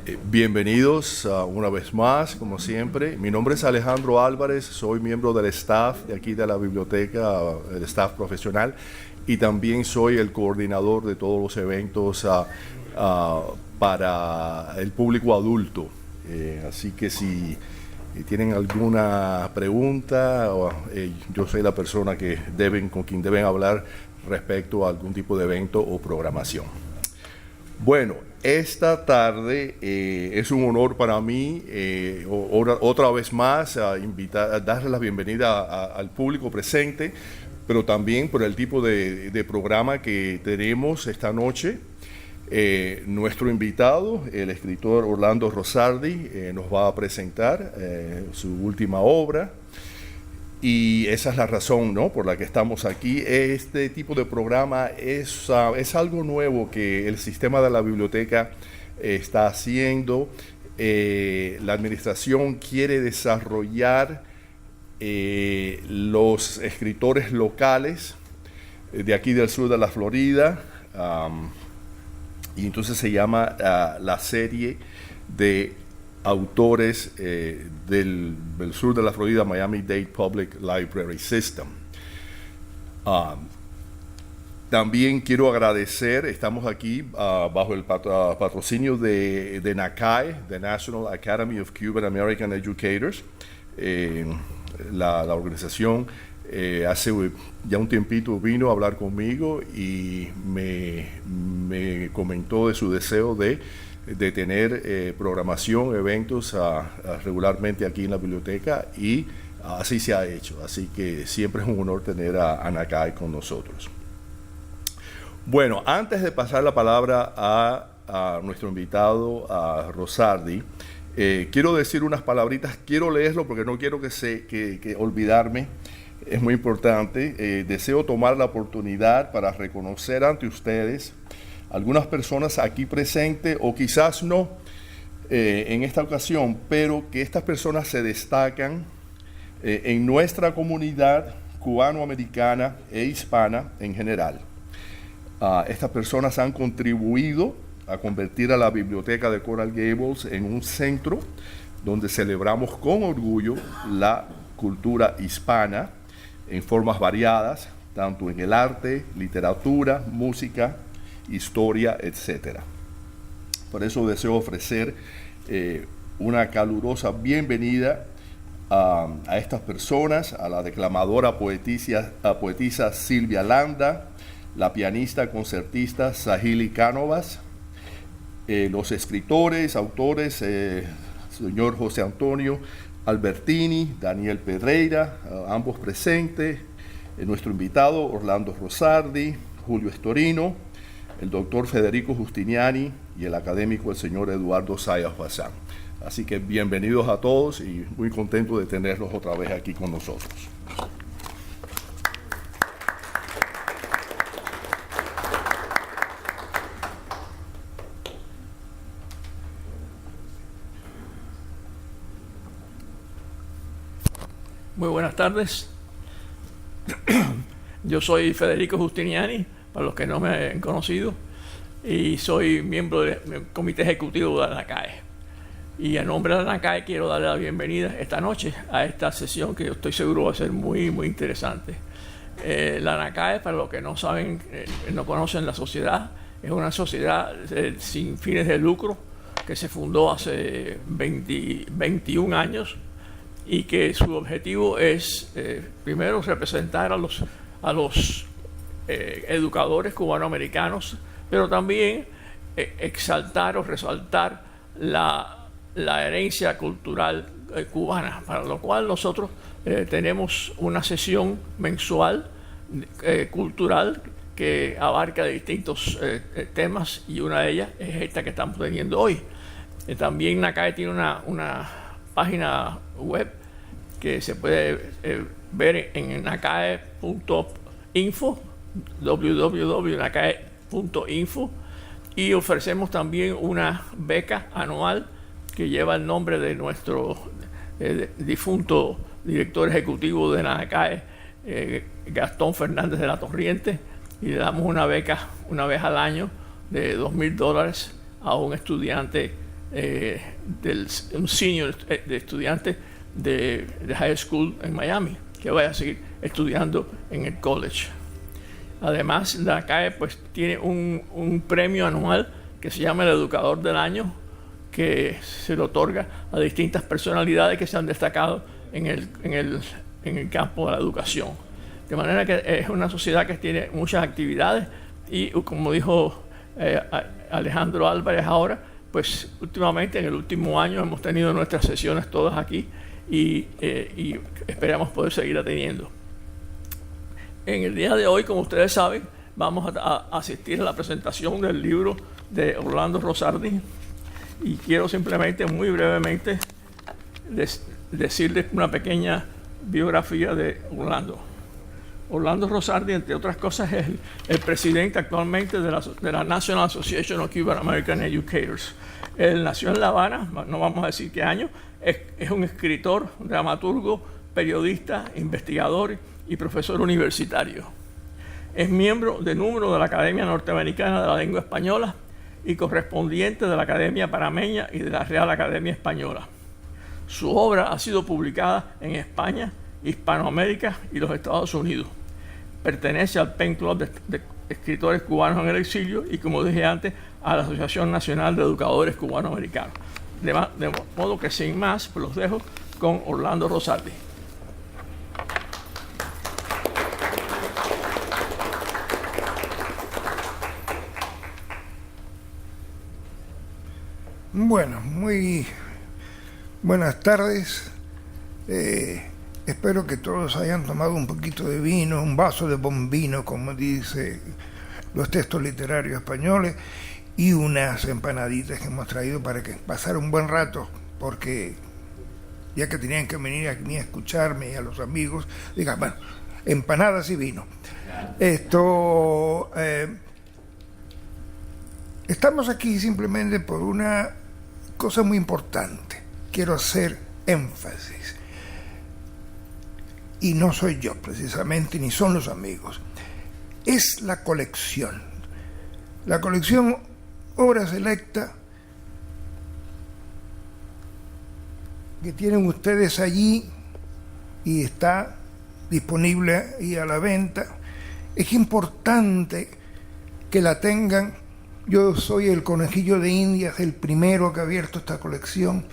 Bienvenidos una vez más, como siempre. Mi nombre es Alejandro Álvarez, soy miembro del staff de aquí de la biblioteca, el staff profesional, y también soy el coordinador de todos los eventos para el público adulto. Así que si tienen alguna pregunta, yo soy la persona con quien deben hablar respecto a algún tipo de evento o programación. Bueno, esta tarde es un honor para mí otra vez más darle la bienvenida al público presente, pero también por el tipo de programa que tenemos esta noche. Nuestro invitado, el escritor Orlando Rosardi, nos va a presentar su última obra. Y esa es la razón, ¿no?, por la que estamos aquí. Este tipo de programa es algo nuevo que el sistema de la biblioteca está haciendo. La administración quiere desarrollar los escritores locales de aquí del sur de la Florida, y entonces se llama la serie de autores del sur de la Florida, Miami-Dade Public Library System. También quiero agradecer, estamos aquí bajo el patrocinio de NACAE, the National Academy of Cuban American Educators. La organización hace ya un tiempito vino a hablar conmigo y me comentó de su deseo de tener programación, eventos regularmente aquí en la biblioteca, y así se ha hecho. Así que siempre es un honor tener a NACAE con nosotros. Bueno, antes de pasar la palabra a nuestro invitado, a Rosardi, quiero decir unas palabritas. Quiero leerlo porque no quiero que olvidarme. Es muy importante. Deseo tomar la oportunidad para reconocer ante ustedes algunas personas aquí presentes, o quizás no en esta ocasión, pero que estas personas se destacan en nuestra comunidad cubanoamericana e hispana en general. Estas personas han contribuido a convertir a la biblioteca de Coral Gables en un centro donde celebramos con orgullo la cultura hispana en formas variadas, tanto en el arte, literatura, música, historia, etc. Por eso deseo ofrecer una calurosa bienvenida a estas personas, a la declamadora poetisa Silvia Landa, la pianista concertista Sahili Cánovas, los escritores, autores, señor José Antonio Albertini, Daniel Pedreira, ambos presentes, nuestro invitado Orlando Rosardi, Julio Estorino, el doctor Federico Justiniani y el académico el señor Eduardo Zayas Bazán. Así que bienvenidos a todos y muy contento de tenerlos otra vez aquí con nosotros. Muy buenas tardes. Yo soy Federico Justiniani, para los que no me han conocido, y soy miembro del comité ejecutivo de la NACAE. Y en nombre de la NACAE quiero darle la bienvenida esta noche a esta sesión que yo estoy seguro va a ser muy, muy interesante. La NACAE, para los que no saben, no conocen la sociedad, es una sociedad sin fines de lucro que se fundó hace 21 años y que su objetivo es, primero, representar a los educadores cubanoamericanos, pero también exaltar o resaltar la herencia cultural cubana, para lo cual nosotros tenemos una sesión mensual cultural que abarca distintos temas, y una de ellas es esta que estamos teniendo hoy. También NACAE tiene una página web que se puede ver en nacae.info, www.nacae.info, y ofrecemos también una beca anual que lleva el nombre de nuestro difunto director ejecutivo de NACAE, Gastón Fernández de la Torriente, y le damos una beca una vez al año de $2,000 a un estudiante un senior de estudiante de high school en Miami, que vaya a seguir estudiando en el college. Además, la CAE pues tiene un premio anual que se llama el Educador del Año, que se le otorga a distintas personalidades que se han destacado en el campo de la educación. De manera que es una sociedad que tiene muchas actividades y, como dijo Alejandro Álvarez ahora, pues últimamente, en el último año, hemos tenido nuestras sesiones todas aquí y esperamos poder seguir atendiendo. En el día de hoy, como ustedes saben, vamos a asistir a la presentación del libro de Orlando Rosardi, y quiero simplemente, muy brevemente, decirles una pequeña biografía de Orlando. Orlando Rosardi, entre otras cosas, es el presidente actualmente de la National Association of Cuban American Educators. Él nació en La Habana, no vamos a decir qué año, es un escritor, dramaturgo, periodista, investigador y profesor universitario. Es miembro de número de la Academia Norteamericana de la Lengua Española y correspondiente de la Academia Panameña y de la Real Academia Española. Su obra ha sido publicada en España, Hispanoamérica y los Estados Unidos. Pertenece al Pen Club de escritores cubanos en el exilio y, como dije antes, a la Asociación Nacional de Educadores Cubanoamericanos. De modo que, sin más, pues los dejo con Orlando Rosardi. Bueno, muy buenas tardes. Espero que todos hayan tomado un poquito de vino, un vaso de bombino, como dice los textos literarios españoles, y unas empanaditas que hemos traído para que pasar un buen rato, porque ya que tenían que venir aquí a escucharme y a los amigos, digan, bueno, empanadas y vino. Estamos aquí simplemente por una cosa muy importante. Quiero hacer énfasis. Y no soy yo precisamente, ni son los amigos. Es la colección. La colección Obra Selecta que tienen ustedes allí y está disponible y a la venta. Es importante que la tengan. Yo soy el conejillo de Indias, el primero que ha abierto esta colección.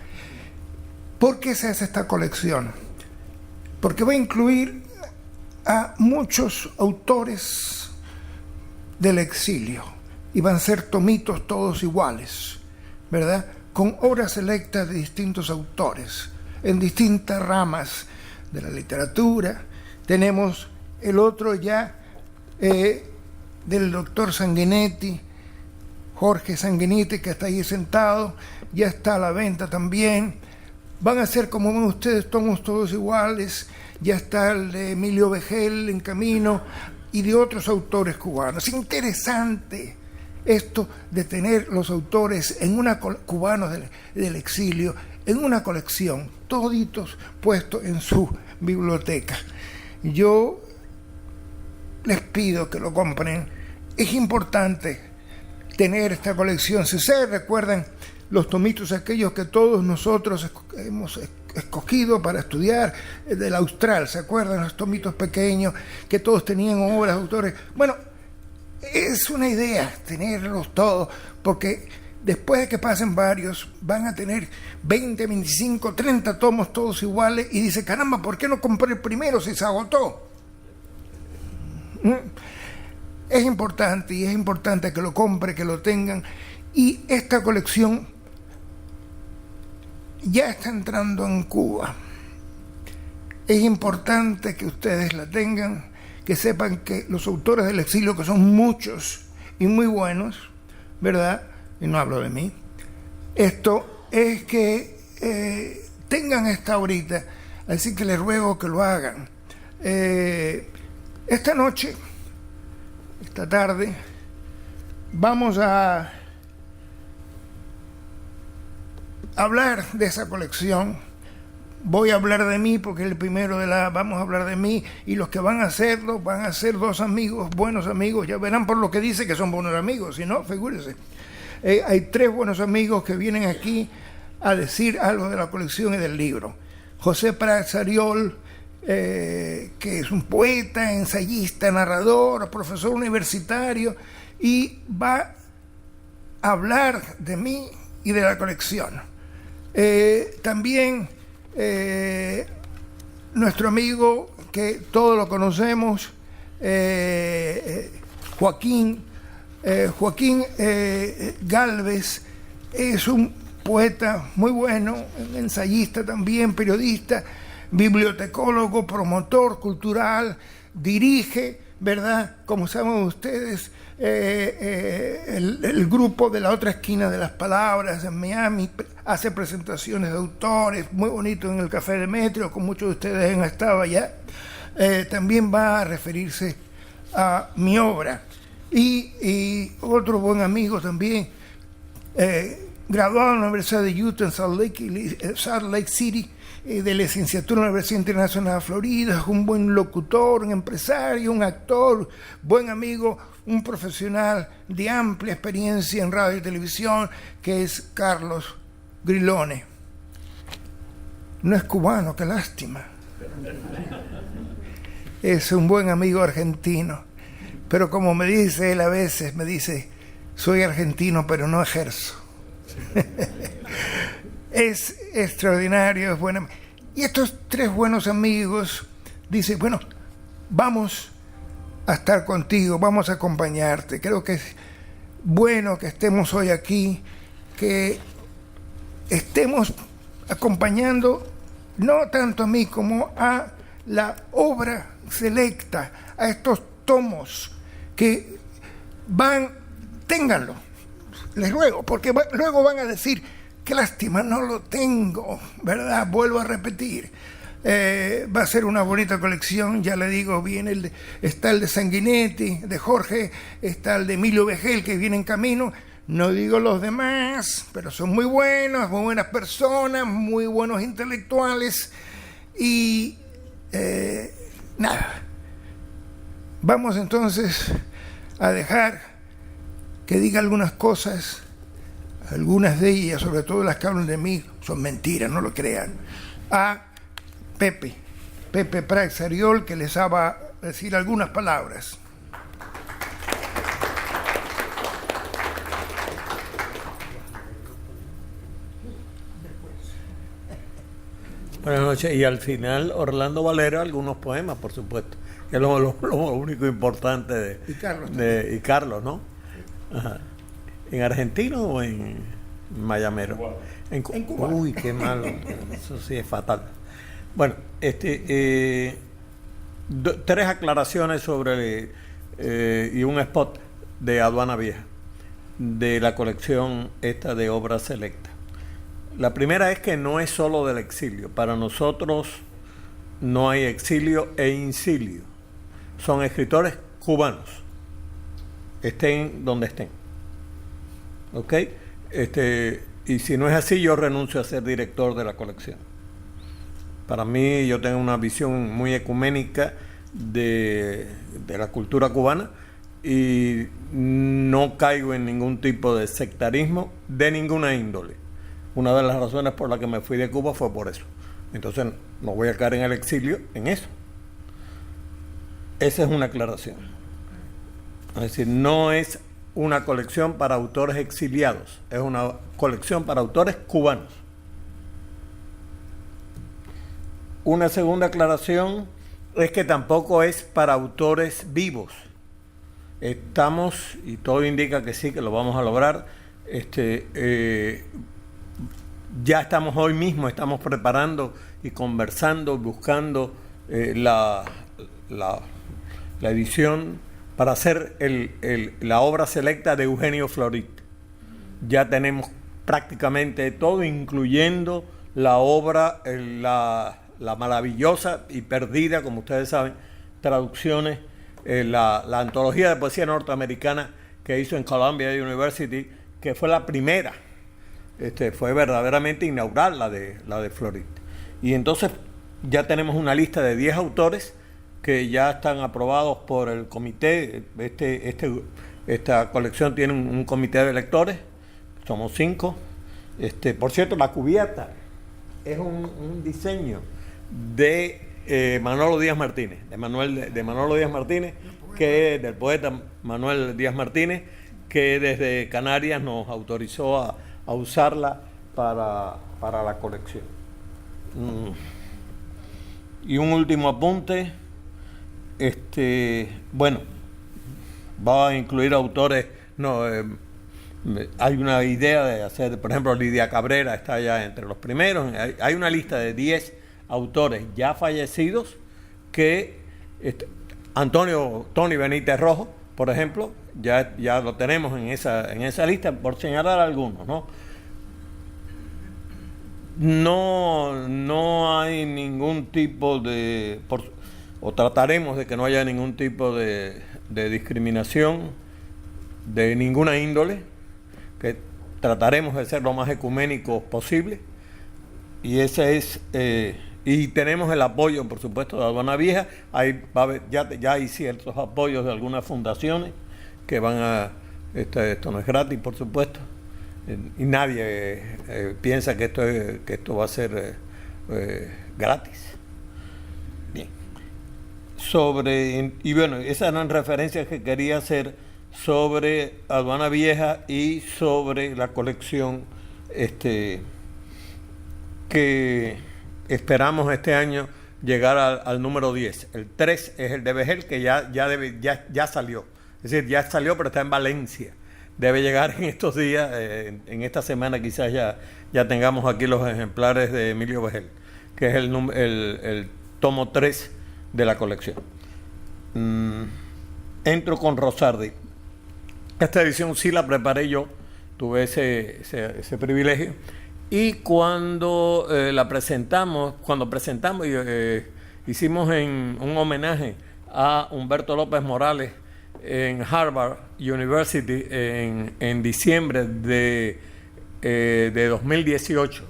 ¿Por qué se hace esta colección? Porque va a incluir a muchos autores del exilio y van a ser tomitos todos iguales, ¿verdad? Con obras selectas de distintos autores en distintas ramas de la literatura. Tenemos el otro ya del doctor Sanguinetti, Jorge Sanguinetti, que está ahí sentado, ya está a la venta también. Van a ser, como ven ustedes, tomos todos iguales. Ya está el de Emilio Vejel en camino y de otros autores cubanos. Es interesante esto de tener los autores cubanos del exilio en una colección, toditos puestos en su biblioteca. Yo les pido que lo compren. Es importante tener esta colección. Si ustedes recuerdan los tomitos aquellos que todos nosotros hemos escogido para estudiar, del Austral, ¿se acuerdan? Los tomitos pequeños que todos tenían obras de autores. Bueno, es una idea tenerlos todos, porque después de que pasen varios, van a tener 20, 25, 30 tomos todos iguales, y dice, caramba, ¿por qué no compré el primero si se agotó? Es importante, y es importante que lo compre, que lo tengan. Y esta colección ya está entrando en Cuba. Es importante que ustedes la tengan, que sepan que los autores del exilio, que son muchos y muy buenos, ¿verdad? Y no hablo de mí. Esto es que tengan esta ahorita, así que les ruego que lo hagan. Esta noche, esta tarde, vamos a hablar de esa colección. Voy a hablar de mí porque el primero vamos a hablar de mí, y los que van a hacerlo van a ser dos amigos, buenos amigos. Ya verán por lo que dice que son buenos amigos, si no, figúrese. Hay tres buenos amigos que vienen aquí a decir algo de la colección y del libro. José Prats Ariol, que es un poeta, ensayista, narrador, profesor universitario, y va a hablar de mí y de la colección. También nuestro amigo, que todos lo conocemos, Joaquín Gálvez, es un poeta muy bueno, ensayista también, periodista, bibliotecólogo, promotor cultural, dirige, ¿verdad? Como saben ustedes, el grupo de la otra esquina de las palabras en Miami, hace presentaciones de autores, muy bonito en el Café Demetrio, con muchos de ustedes han estado allá. También va a referirse a mi obra. Y otro buen amigo también, graduado en la Universidad de Utah en Salt Lake City, de licenciatura en la Universidad Internacional de Florida, es un buen locutor, un empresario, un actor, buen amigo, un profesional de amplia experiencia en radio y televisión, que es Carlos Grilone. No es cubano, qué lástima. Es un buen amigo argentino, pero como me dice él a veces, me dice, soy argentino pero no ejerzo. Es extraordinario, es bueno. Y estos tres buenos amigos dicen, bueno, vamos a estar contigo, vamos a acompañarte. Creo que es bueno que estemos hoy aquí, que estemos acompañando no tanto a mí como a la obra selecta, a estos tomos que van, ténganlo, les ruego, porque luego van a decir, qué lástima, no lo tengo, ¿verdad? Vuelvo a repetir. Va a ser una bonita colección, ya le digo, está el de Sanguinetti, de Jorge, está el de Emilio Vejel, que viene en camino. No digo los demás, pero son muy buenos, muy buenas personas, muy buenos intelectuales. Y nada, vamos entonces a dejar que diga algunas cosas. Algunas de ellas, sobre todo las que hablan de mí, son mentiras, no lo crean. A Pepe Prats Ariol, que les va a decir algunas palabras. Buenas noches. Y al final, Orlando Valera, algunos poemas, por supuesto, que es lo único importante de... Y Carlos, ¿no? Ajá. ¿En argentino o en mayamero? En Cuba. Uy, qué malo. Eso sí es fatal. Bueno, tres aclaraciones sobre y un spot de Aduana Vieja, de la colección esta de obras selectas. La primera es que no es solo del exilio. Para nosotros no hay exilio e incilio. Son escritores cubanos, estén donde estén. ¿Ok? Y si no es así, yo renuncio a ser director de la colección. Para mí, yo tengo una visión muy ecuménica de la cultura cubana y no caigo en ningún tipo de sectarismo de ninguna índole. Una de las razones por las que me fui de Cuba fue por eso. Entonces, no voy a caer en el exilio en eso. Esa es una aclaración. Es decir, no es una colección para autores exiliados, es una colección para autores cubanos. Una segunda aclaración es que tampoco es para autores vivos. Estamos, y todo indica que sí, que lo vamos a lograr, ya estamos hoy mismo, estamos preparando y conversando, buscando la edición para hacer la obra selecta de Eugenio Florit. Ya tenemos prácticamente todo, incluyendo la obra, la maravillosa y perdida, como ustedes saben, traducciones, la antología de poesía norteamericana que hizo en Columbia University, que fue la primera, fue verdaderamente inaugural la de Florit. Y entonces ya tenemos una lista de 10 autores que ya están aprobados por el comité. Esta colección tiene un comité de lectores somos 5. Por cierto, la cubierta es un diseño de Manolo Díaz Martínez, de Manolo Díaz Martínez, del poeta Manuel Díaz Martínez, que desde Canarias nos autorizó a usarla para la colección. Y un último apunte, bueno, va a incluir autores, hay una idea de hacer, por ejemplo, Lidia Cabrera está ya entre los primeros, hay una lista de 10 autores ya fallecidos que Tony Benítez Rojo, por ejemplo, ya lo tenemos en esa lista, por señalar algunos, ¿no? No hay ningún tipo o trataremos de que no haya ningún tipo de discriminación de ninguna índole, que trataremos de ser lo más ecuménicos posible, y ese es y tenemos el apoyo, por supuesto, de Aduana Vieja. Ya hay ciertos apoyos de algunas fundaciones que van a esto no es gratis, por supuesto, y nadie piensa que esto va a ser gratis. Bien. Y bueno, esas eran referencias que quería hacer sobre Aduana Vieja y sobre la colección que esperamos este año llegar al número 10. El 3 es el de Vejel, que ya salió. Es decir, ya salió, pero está en Valencia. Debe llegar en estos días, en esta semana quizás ya tengamos aquí los ejemplares de Emilio Vejel, que es el tomo 3 de la colección. Entro con Rosardi. Esta edición sí la preparé yo, tuve ese privilegio. Y cuando presentamos, hicimos un homenaje a Humberto López Morales en Harvard University en diciembre de 2018.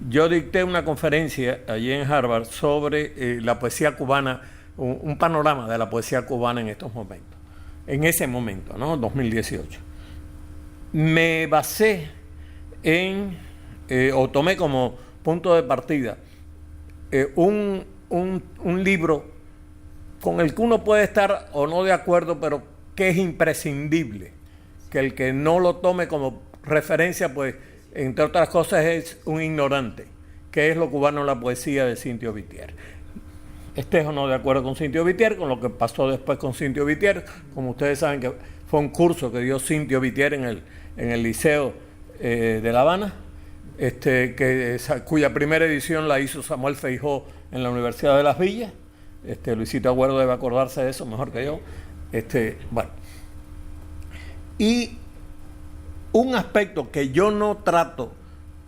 Yo dicté una conferencia allí en Harvard sobre la poesía cubana, un panorama de la poesía cubana en estos momentos, en ese momento, ¿no? 2018. Me basé o tomé como punto de partida un libro con el que uno puede estar o no de acuerdo, pero que es imprescindible, que el que no lo tome como referencia, pues, entre otras cosas, es un ignorante, que es Lo cubano en la poesía de Cintio Vitier. Estés o no de acuerdo con Cintio Vitier, con lo que pasó después con Cintio Vitier, como ustedes saben que fue un curso que dio Cintio Vitier en el Liceo de La Habana, cuya primera edición la hizo Samuel Feijó en la Universidad de Las Villas. Luisito Agüero debe acordarse de eso mejor que yo. Bueno. Y un aspecto que yo no trato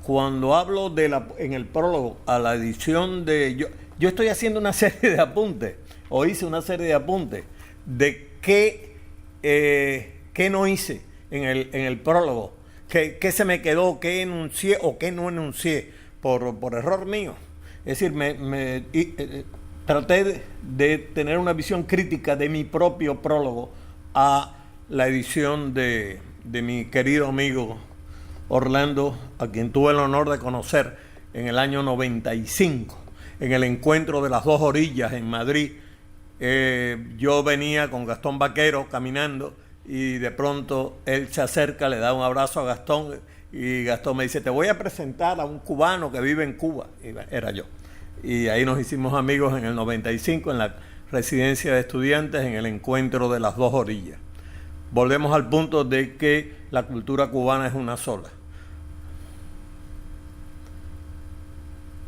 cuando hablo en el prólogo a la edición de... Yo estoy haciendo una serie de apuntes, o hice una serie de apuntes, de qué no hice en el prólogo, qué se me quedó, qué enuncié o qué no enuncié por error mío. Es decir, traté de tener una visión crítica de mi propio prólogo a la edición de mi querido amigo Orlando, a quien tuve el honor de conocer en el año 95, en el encuentro de las dos orillas en Madrid. Yo venía con Gastón Vaquero caminando y de pronto él se acerca, le da un abrazo a Gastón y Gastón me dice: te voy a presentar a un cubano que vive en Cuba. Y era yo. Y ahí nos hicimos amigos en el 95 en la residencia de estudiantes, en el encuentro de las dos orillas. Volvemos al punto de que la cultura cubana es una sola.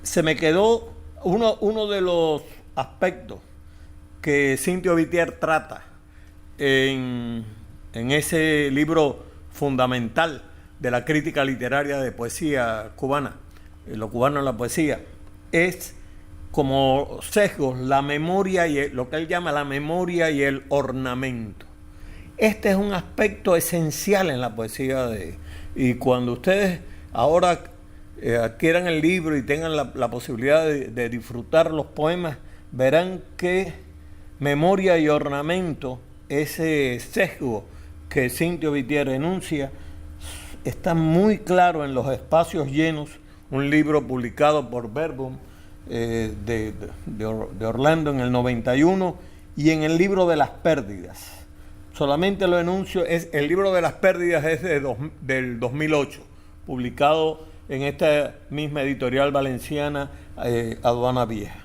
Se me quedó uno de los aspectos que Cintio Vitier trata en ese libro fundamental de la crítica literaria de poesía cubana, Lo cubano en la poesía, es como sesgos la memoria y lo que él llama la memoria y el ornamento. Este es un aspecto esencial en la poesía y cuando ustedes ahora adquieran el libro y tengan la posibilidad de disfrutar los poemas, verán que memoria y ornamento, ese sesgo que Cintio Vitier enuncia está muy claro en Los espacios llenos, un libro publicado por Verbum de Orlando en el 91, y en el libro de las pérdidas. Solamente lo enuncio, el libro de las pérdidas es del 2008, publicado en esta misma editorial valenciana, Aduana Vieja,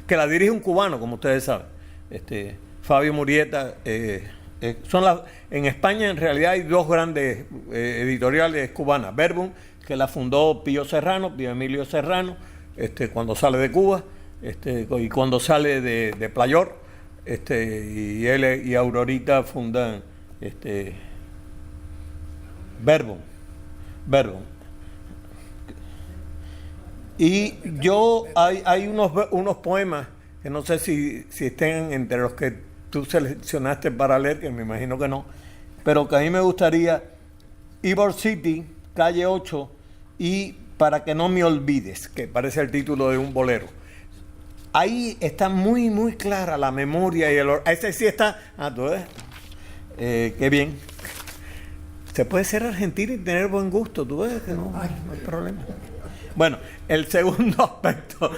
que la dirige un cubano, como ustedes saben, Fabio Murieta. En España en realidad hay dos grandes editoriales cubanas, Verbum, que la fundó Pío Emilio Serrano, cuando sale de Cuba, y cuando sale de Playor, y él y Aurorita fundan Verbum. Y hay unos poemas que no sé si estén entre los que tú seleccionaste para leer, que me imagino que no, pero que a mí me gustaría: Ybor City, calle 8, y Para que no me olvides, que parece el título de un bolero. Ahí está muy, muy clara la memoria y ese sí está. ¿Tú ves? Qué bien. Se puede ser argentino y tener buen gusto, tú ves que no hay problema. Bueno, el segundo aspecto.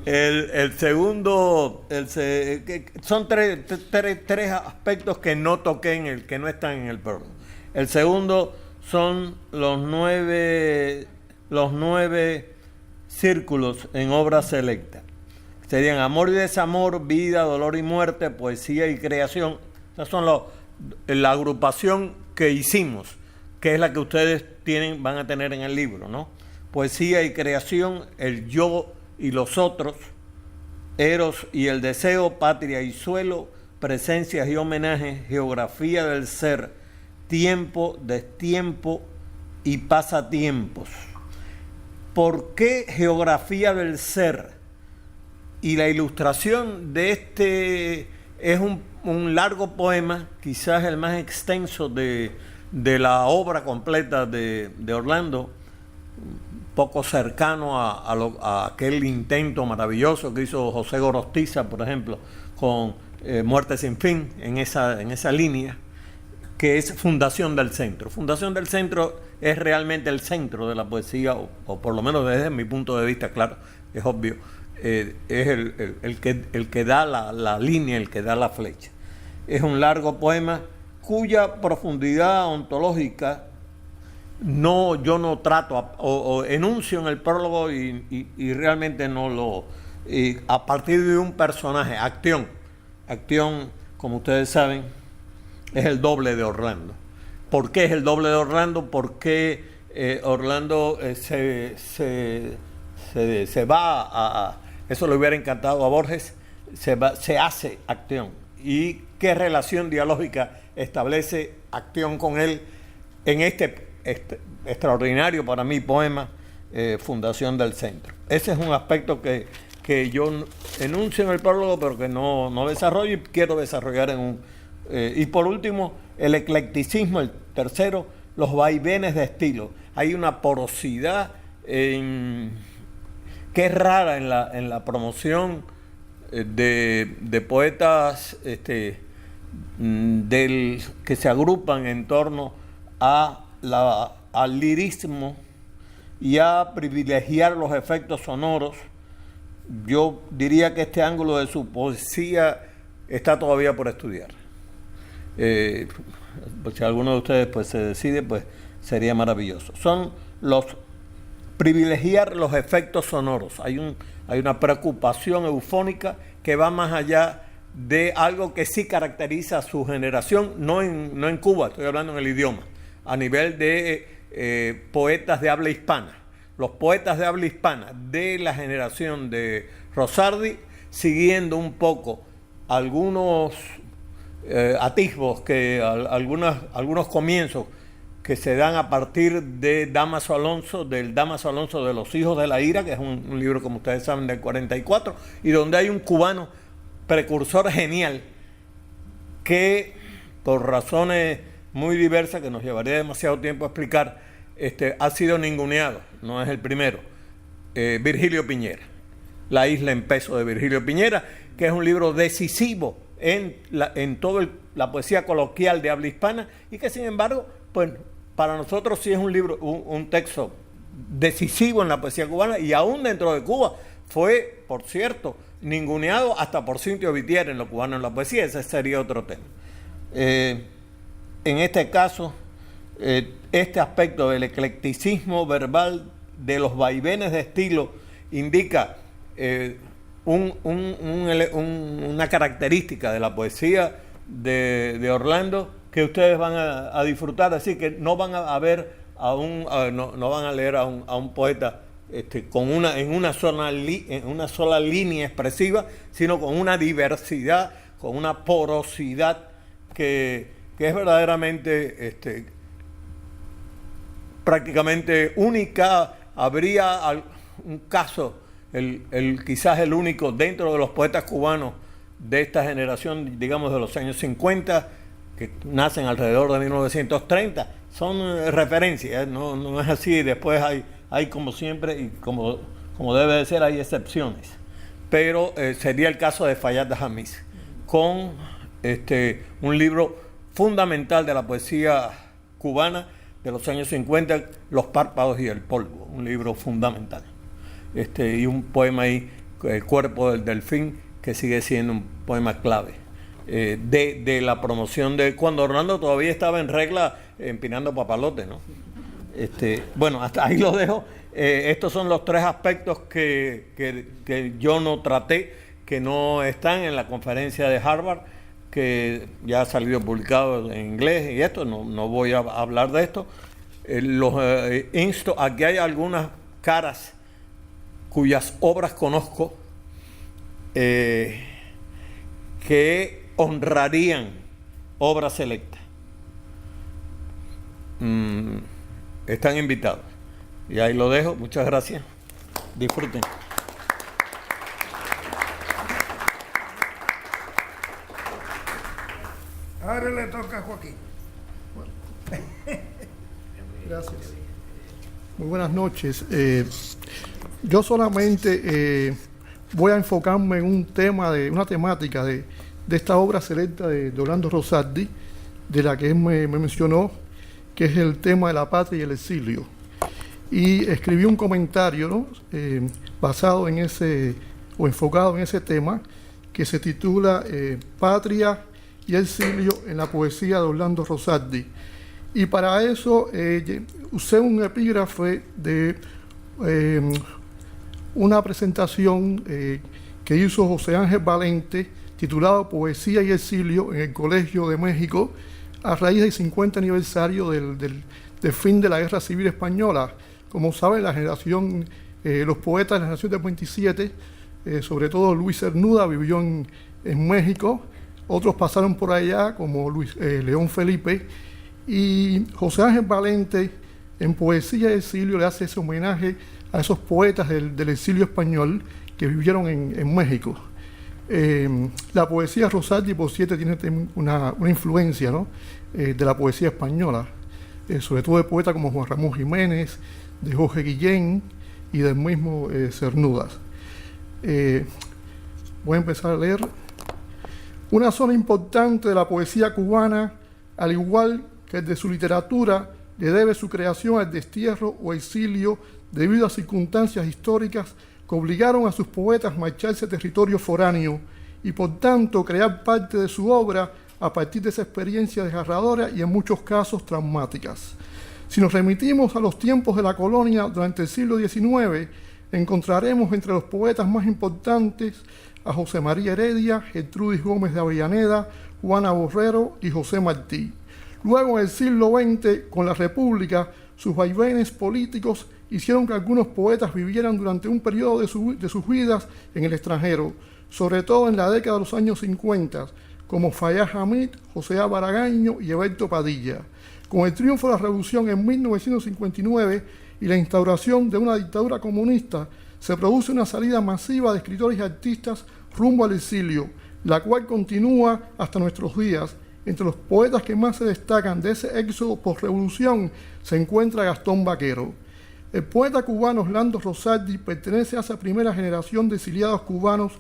El segundo, son tres aspectos que no toqué que no están en el prólogo. El segundo son los nueve círculos en obra selecta. Serían amor y desamor, vida, dolor y muerte, poesía y creación. Esas son la agrupación que hicimos, que es la que ustedes van a tener en el libro, ¿no? Poesía y creación, el yo y los otros, eros y el deseo, patria y suelo, presencias y homenajes, geografía del ser, tiempo, destiempo y pasatiempos. ¿Por qué geografía del ser? Y la ilustración de es un largo poema, quizás el más extenso de la obra completa de Orlando, poco cercano a aquel intento maravilloso que hizo José Gorostiza, por ejemplo, con Muerte sin fin, en esa línea, que es Fundación del Centro. Fundación del Centro es realmente el centro de la poesía, o por lo menos desde mi punto de vista, claro, es obvio, es el que da la línea, el que da la flecha. Es un largo poema cuya profundidad ontológica yo no trato o enuncio en el prólogo y realmente no lo... a partir de un personaje, Acción, como ustedes saben, es el doble de Orlando. ¿Por qué es el doble de Orlando? Porque Orlando se va a... Eso le hubiera encantado a Borges, se hace Acción. ¿Y qué relación dialógica establece Acción con él en este extraordinario para mí poema, Fundación del Centro? Ese es un aspecto que yo enuncio en el prólogo, pero que no desarrollo y quiero desarrollar y por último, el eclecticismo, el tercero, los vaivenes de estilo. Hay una porosidad que es rara en la promoción de poetas que se agrupan en torno al lirismo y a privilegiar los efectos sonoros. Yo diría que este ángulo de su poesía está todavía por estudiar. Pues si alguno de ustedes se decide, pues sería maravilloso. Son privilegiar los efectos sonoros. Hay una preocupación eufónica que va más allá de algo que sí caracteriza a su generación, no en Cuba, estoy hablando en el idioma, a nivel de poetas de habla hispana. Los poetas de habla hispana de la generación de Rosardi, siguiendo un poco algunos atisbos, algunos comienzos que se dan a partir de Dámaso Alonso, del Dámaso Alonso de los Hijos de la Ira, que es un libro, como ustedes saben, del 44, y donde hay un cubano precursor genial que, por razones muy diversas que nos llevaría demasiado tiempo a explicar, ha sido ninguneado, no es el primero, Virgilio Piñera. La isla en peso de Virgilio Piñera, que es un libro decisivo en toda la poesía coloquial de habla hispana y que sin embargo, pues para nosotros sí es un libro, un texto decisivo en la poesía cubana y aún dentro de Cuba fue, por cierto, ninguneado hasta por Cintio Vitier en Lo Cubano en la Poesía. Ese sería otro tema. En este caso, este aspecto del eclecticismo verbal, de los vaivenes de estilo, indica una característica de la poesía de Orlando que ustedes van a disfrutar, así que no van a ver no van a leer a un poeta en una sola línea expresiva, sino con una diversidad, con una porosidad que es verdaderamente prácticamente única. Habría un caso, quizás el único dentro de los poetas cubanos de esta generación, digamos de los años 50, que nacen alrededor de 1930, son referencias, no es así. Después hay como siempre, y como debe de ser, hay excepciones. Pero sería el caso de Fayad Hamis, con un libro fundamental de la poesía cubana de los años 50, Los párpados y el polvo, un libro fundamental. Y un poema ahí, El cuerpo del delfín, que sigue siendo un poema clave de la promoción de cuando Orlando todavía estaba en regla empinando papalote, ¿no? Bueno, hasta ahí lo dejo. Estos son los tres aspectos que yo no traté, que no están en la conferencia de Harvard, que ya ha salido publicado en inglés, y esto no voy a hablar de esto. Insto a que hay algunas caras cuyas obras conozco que honrarían obra selecta. Están invitados. Y ahí lo dejo. Muchas gracias. Disfruten. Ahora le toca a Joaquín. Gracias. Muy buenas noches. Yo solamente voy a enfocarme en una temática de esta obra selecta de Orlando Rosardi, de la que él me mencionó, que es el tema de la patria y el exilio. Y escribí un comentario, ¿no? Basado en o enfocado en ese tema, que se titula Patria y exilio en la poesía de Orlando Rosardi. Y para eso usé un epígrafe de una presentación que hizo José Ángel Valente, titulado Poesía y exilio en el Colegio de México, a raíz del 50 aniversario del fin de la Guerra Civil Española. Como saben, los poetas de la generación del 27, sobre todo Luis Cernuda, vivió en México. Otros pasaron por allá, como León Felipe, y José Ángel Valente, en Poesía y exilio, le hace ese homenaje a esos poetas del exilio español que vivieron en México. La poesía Rosardi, por cierto, tiene una influencia, ¿no? De la poesía española, sobre todo de poetas como Juan Ramón Jiménez, de Jorge Guillén y del mismo Cernudas. Voy a empezar a leer. Una zona importante de la poesía cubana, al igual que de su literatura, le debe su creación al destierro o exilio debido a circunstancias históricas que obligaron a sus poetas a marcharse a territorio foráneo y por tanto crear parte de su obra a partir de esa experiencia desgarradora y en muchos casos traumáticas. Si nos remitimos a los tiempos de la colonia durante el siglo XIX, encontraremos entre los poetas más importantes a José María Heredia, Gertrudis Gómez de Avellaneda, Juana Borrero y José Martí. Luego, en el siglo XX, con la República, sus vaivenes políticos hicieron que algunos poetas vivieran durante un periodo de sus vidas en el extranjero, sobre todo en la década de los años 50, como Fayad Hamid, José A. Baragaño y Eberto Padilla. Con el triunfo de la Revolución en 1959 y la instauración de una dictadura comunista, se produce una salida masiva de escritores y artistas rumbo al exilio, la cual continúa hasta nuestros días. Entre los poetas que más se destacan de ese éxodo post-revolución se encuentra Gastón Vaquero. El poeta cubano Orlando Rosardi pertenece a esa primera generación de exiliados cubanos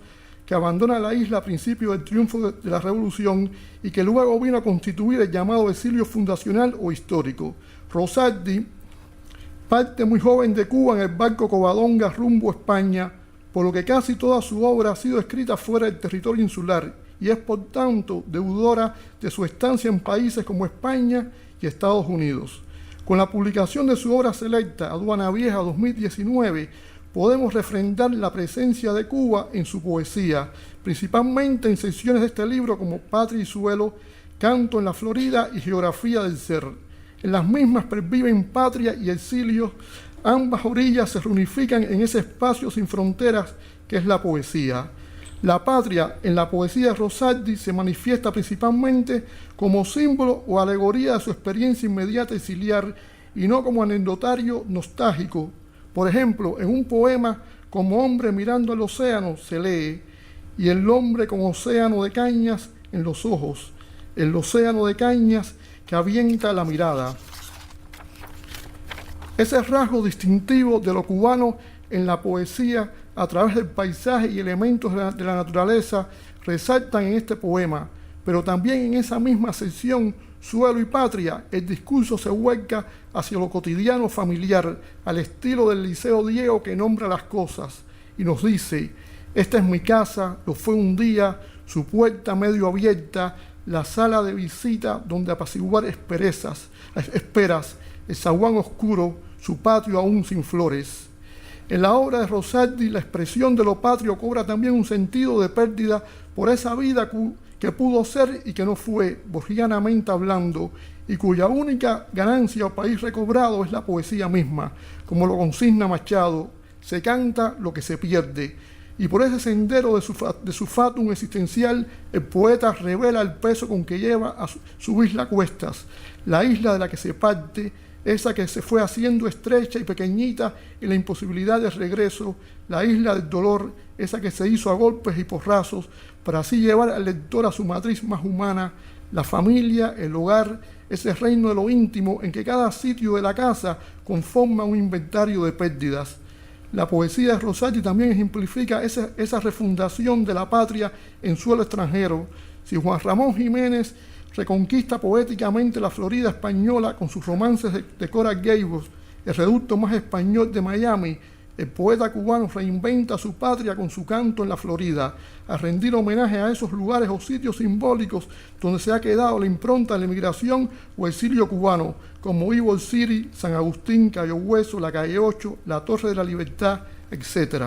que abandona la isla a principios del triunfo de la Revolución y que luego vino a constituir el llamado exilio fundacional o histórico. Rosardi parte muy joven de Cuba en el barco Covadonga rumbo a España, por lo que casi toda su obra ha sido escrita fuera del territorio insular y es por tanto deudora de su estancia en países como España y Estados Unidos. Con la publicación de su obra selecta, Aduana Vieja 2019, podemos refrendar la presencia de Cuba en su poesía, principalmente en secciones de este libro como Patria y Suelo, Canto en la Florida y Geografía del Ser. En las mismas perviven patria y exilio, ambas orillas se reunifican en ese espacio sin fronteras que es la poesía. La patria en la poesía de Rosardi se manifiesta principalmente como símbolo o alegoría de su experiencia inmediata exiliar y no como anecdotario nostálgico. Por ejemplo, en un poema como Hombre mirando el océano se lee: y el hombre con océano de cañas en los ojos, el océano de cañas que avienta la mirada. Ese rasgo distintivo de lo cubano en la poesía a través del paisaje y elementos de la naturaleza resaltan en este poema, pero también en esa misma sección Suelo y Patria, el discurso se vuelca hacia lo cotidiano familiar, al estilo del Liceo Diego que nombra las cosas y nos dice: esta es mi casa, lo fue un día, su puerta medio abierta, la sala de visita donde apaciguar esperas, el zaguán oscuro, su patio aún sin flores. En la obra de Rosardi, la expresión de lo patrio cobra también un sentido de pérdida por esa vida que pudo ser y que no fue, borgianamente hablando, y cuya única ganancia o país recobrado es la poesía misma, como lo consigna Machado: se canta lo que se pierde. Y por ese sendero de su fatum existencial, el poeta revela el peso con que lleva a su isla a cuestas, la isla de la que se parte, esa que se fue haciendo estrecha y pequeñita en la imposibilidad de regreso, la isla del dolor, esa que se hizo a golpes y porrazos, para así llevar al lector a su matriz más humana, la familia, el hogar, ese reino de lo íntimo en que cada sitio de la casa conforma un inventario de pérdidas. La poesía de Rosardi también ejemplifica esa refundación de la patria en suelo extranjero. Si Juan Ramón Jiménez reconquista poéticamente la Florida española con sus romances de Coral Gables, el reducto más español de Miami, el poeta cubano reinventa su patria con su Canto en la Florida, a rendir homenaje a esos lugares o sitios simbólicos donde se ha quedado la impronta de la emigración o exilio cubano, como Ybor City, San Agustín, Cayo Hueso, la Calle 8, la Torre de la Libertad, etc.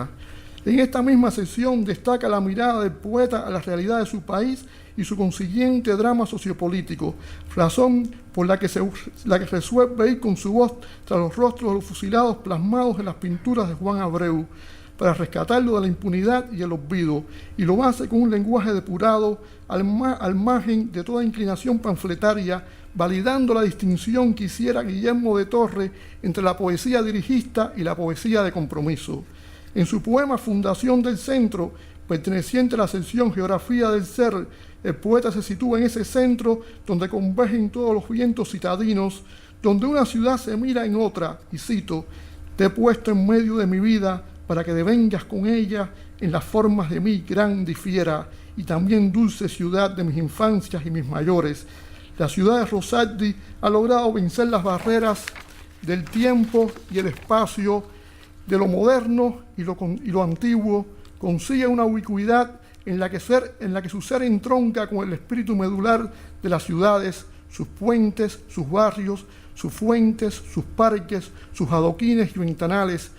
En esta misma sección destaca la mirada del poeta a la realidad de su país y su consiguiente drama sociopolítico, razón por la que resuelve ir con su voz tras los rostros de los fusilados plasmados en las pinturas de Juan Abreu, para rescatarlo de la impunidad y el olvido, y lo hace con un lenguaje depurado al margen de toda inclinación panfletaria, validando la distinción que hiciera Guillermo de Torre entre la poesía dirigista y la poesía de compromiso. En su poema Fundación del Centro, perteneciente a la sección Geografía del Ser, el poeta se sitúa en ese centro donde convergen todos los vientos citadinos, donde una ciudad se mira en otra, y cito: te he puesto en medio de mi vida para que devengas con ella en las formas de mi grande y fiera, y también dulce ciudad de mis infancias y mis mayores. La ciudad de Rosardi ha logrado vencer las barreras del tiempo y el espacio, de lo moderno y lo antiguo, consigue una ubicuidad en la que su ser entronca con el espíritu medular de las ciudades, sus puentes, sus barrios, sus fuentes, sus parques, sus adoquines y ventanales,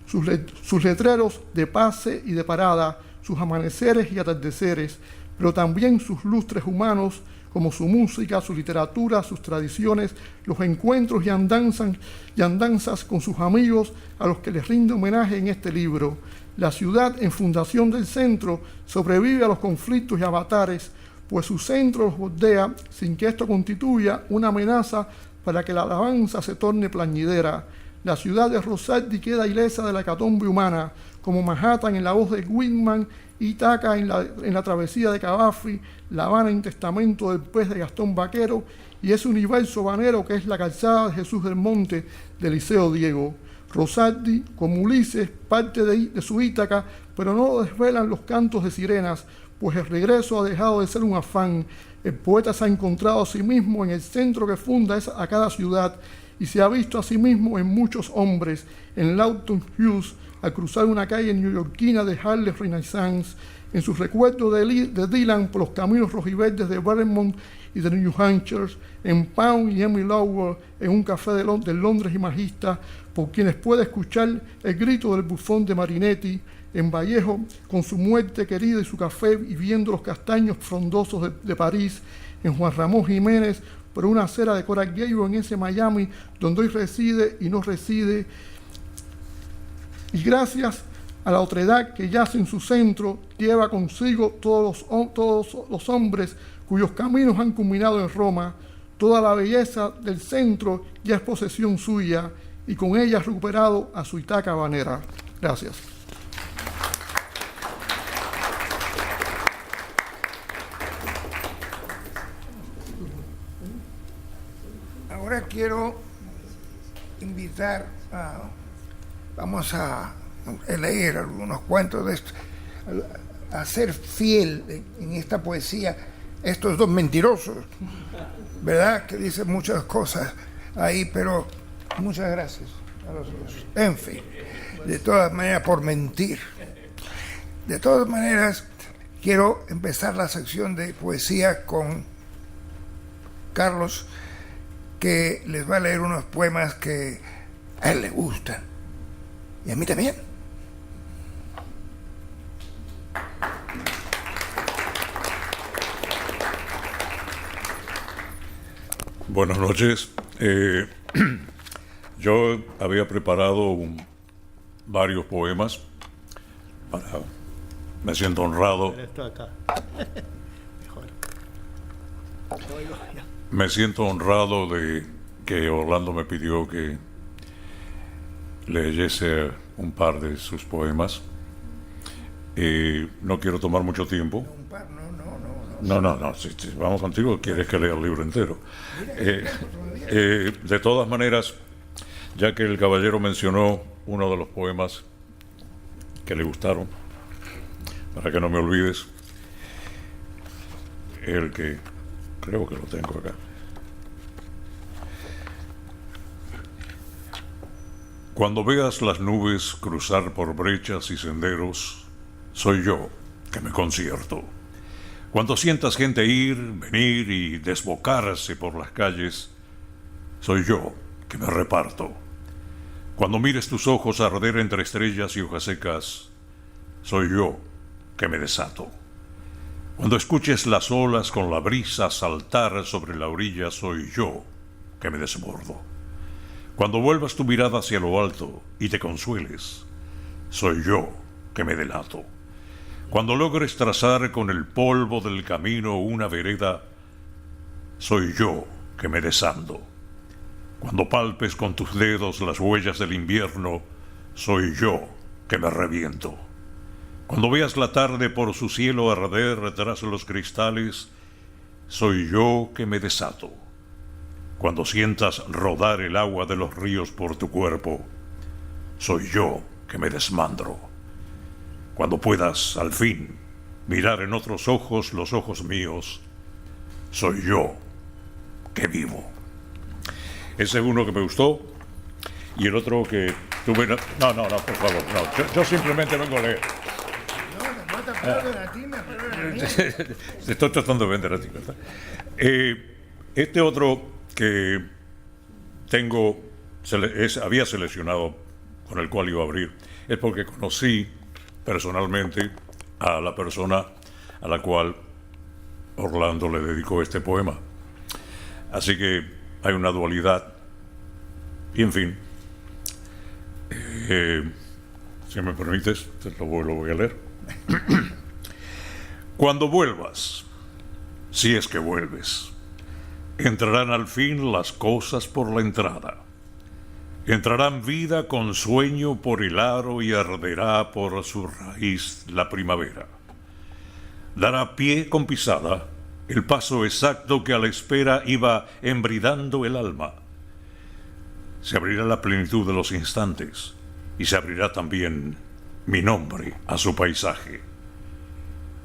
sus letreros de pase y de parada, sus amaneceres y atardeceres, pero también sus lustres humanos, como su música, su literatura, sus tradiciones, los encuentros y andanzas con sus amigos a los que les rinde homenaje en este libro. La ciudad en Fundación del Centro sobrevive a los conflictos y avatares, pues su centro los bordea sin que esto constituya una amenaza para que la alabanza se torne plañidera. La ciudad de Rosardi queda ilesa de la hecatombe humana, como Manhattan en la voz de Whitman, Ítaca en la travesía de Cavafi, La Habana en Testamento del Pez de Gastón Vaquero, y ese universo banero que es la calzada de Jesús del Monte de Liceo Diego. Rosardi, como Ulises, parte de su Ítaca, pero no desvelan los cantos de sirenas, pues el regreso ha dejado de ser un afán. El poeta se ha encontrado a sí mismo en el centro que funda a cada ciudad y se ha visto a sí mismo en muchos hombres, en Lawton Hughes, al cruzar una calle neoyorquina de Harlem Renaissance, en sus recuerdos de Dylan por los caminos rojiverdes de Vermont y de New Hampshire, en Pound y Emily Lowell, en un café de Londres imagista, por quienes puede escuchar el grito del bufón de Marinetti, en Vallejo, con su muerte querida y su café, y viendo los castaños frondosos de París, en Juan Ramón Jiménez, por una acera de Coral Gables en ese Miami, donde hoy reside y no reside, y gracias a la otredad que yace en su centro, lleva consigo todos los hombres cuyos caminos han culminado en Roma. Toda la belleza del centro ya es posesión suya, y con ella ha recuperado a su Ítaca habanera. Gracias. Ahora quiero invitar vamos a leer algunos cuentos de esto, a ser fiel en esta poesía, estos dos mentirosos, ¿verdad? Que dicen muchas cosas ahí, pero muchas gracias a los dos. En fin, de todas maneras, por mentir. De todas maneras, quiero empezar la sección de poesía con Carlos, que les va a leer unos poemas que a él le gustan y a mí también. Buenas noches. Yo había preparado varios poemas me siento honrado. Me siento honrado de que Orlando me pidió que leyese un par de sus poemas. No quiero tomar mucho tiempo. No, si vamos contigo, quieres que lea el libro entero. De todas maneras, ya que el caballero mencionó uno de los poemas que le gustaron, para que no me olvides, el que creo que lo tengo acá. Cuando veas las nubes cruzar por brechas y senderos, soy yo que me concierto. Cuando sientas gente ir, venir y desbocarse por las calles, soy yo que me reparto. Cuando mires tus ojos arder entre estrellas y hojas secas, soy yo que me desato. Cuando escuches las olas con la brisa saltar sobre la orilla, soy yo que me desbordo. Cuando vuelvas tu mirada hacia lo alto y te consueles, soy yo que me delato. Cuando logres trazar con el polvo del camino una vereda, soy yo que me desando. Cuando palpes con tus dedos las huellas del invierno, soy yo que me reviento. Cuando veas la tarde por su cielo arder tras los cristales, soy yo que me desato. Cuando sientas rodar el agua de los ríos por tu cuerpo, soy yo que me desmandro. Cuando puedas, al fin, mirar en otros ojos los ojos míos, soy yo que vivo. Ese es uno que me gustó, y el otro que tuve... No, por favor, no. Yo simplemente vengo a leer. No te aplauden a ti, me aplauden a mí. Te estoy tratando de vender a ti, ¿verdad? Este otro que tengo, había seleccionado, con el cual iba a abrir, es porque conocí personalmente a la persona a la cual Orlando le dedicó este poema. Así que hay una dualidad. Y en fin, si me permites, lo voy a leer. Cuando vuelvas, si es que vuelves, entrarán al fin las cosas por la entrada. Entrarán vida con sueño por el aro y arderá por su raíz la primavera. Dará pie con pisada el paso exacto que a la espera iba embridando el alma. se abrirá la plenitud de los instantes y se abrirá también mi nombre a su paisaje.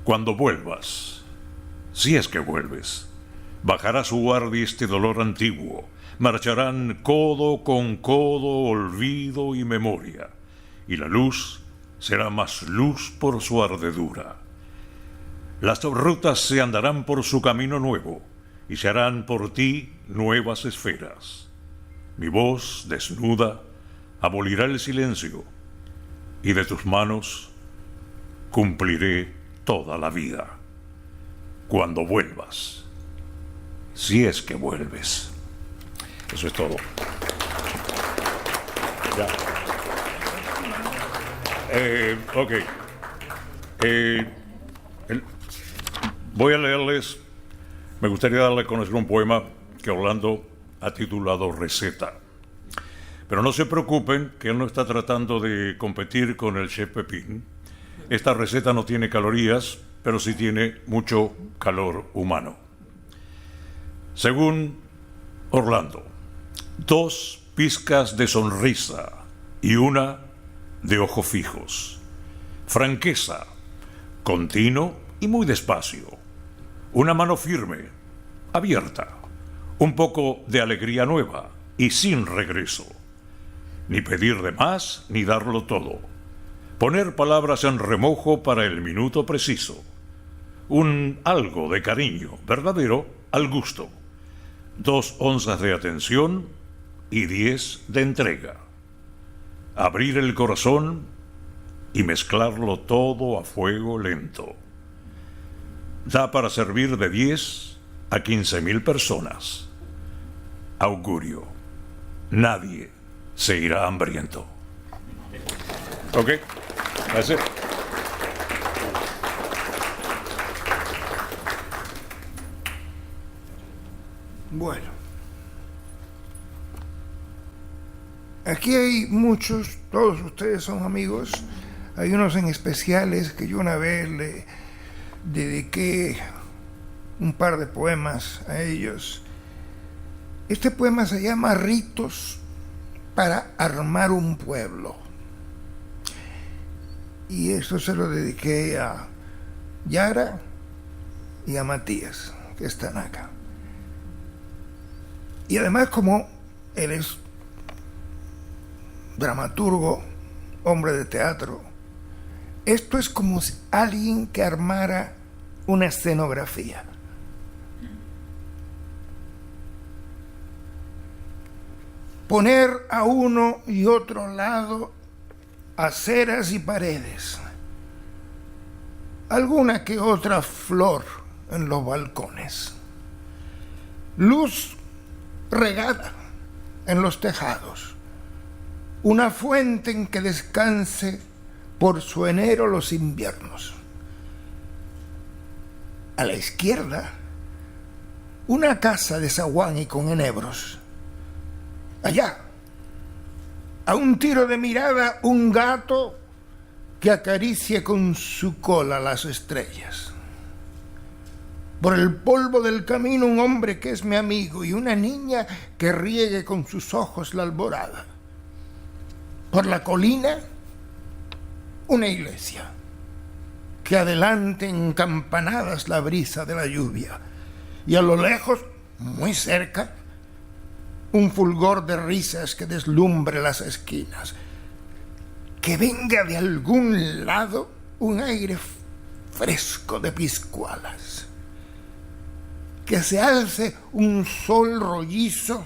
Cuando vuelvas, si es que vuelves, bajará su guardia este dolor antiguo, marcharán codo con codo olvido y memoria, y la luz será más luz por su ardedura. Las rutas se andarán por su camino nuevo, y se harán por ti nuevas esferas. Mi voz, desnuda, abolirá el silencio, y de tus manos cumpliré toda la vida. Cuando vuelvas, si es que vuelves. Eso es todo. Ya. Ok. Voy a leerles. Me gustaría darle a conocer un poema que Orlando ha titulado Receta. Pero no se preocupen, que él no está tratando de competir con el chef Pepín. Esta receta no tiene calorías, pero sí tiene mucho calor humano. Según Orlando, 2 pizcas de sonrisa y 1 de ojos fijos. Franqueza, continuo y muy despacio. Una mano firme, abierta. Un poco de alegría nueva y sin regreso. Ni pedir de más, ni darlo todo. Poner palabras en remojo para el minuto preciso. Un algo de cariño verdadero al gusto. 2 onzas de atención y 10 de entrega. Abrir el corazón y mezclarlo todo a fuego lento. Da para servir de 10 a 15,000 personas. Augurio, nadie se irá hambriento. Ok, that's it. Bueno, aquí hay muchos, todos ustedes son amigos. Hay unos en especiales que yo una vez le dediqué un par de poemas a ellos. Este poema se llama Ritos para armar un pueblo. Y esto se lo dediqué a Yara y a Matías, que están acá. Y además, como él es dramaturgo, hombre de teatro, esto es como si alguien que armara una escenografía. Poner a uno y otro lado aceras y paredes, alguna que otra flor en los balcones, luz regada en los tejados, una fuente en que descanse por su enero los inviernos. A la izquierda, una casa de zaguán y con enebros. Allá, a un tiro de mirada, un gato que acaricie con su cola las estrellas. Por el polvo del camino, un hombre que es mi amigo y una niña que riegue con sus ojos la alborada. Por la colina, una iglesia que adelante en campanadas la brisa de la lluvia. Y a lo lejos, muy cerca, un fulgor de risas que deslumbre las esquinas. Que venga de algún lado un aire fresco de piscualas. Que se alce un sol rollizo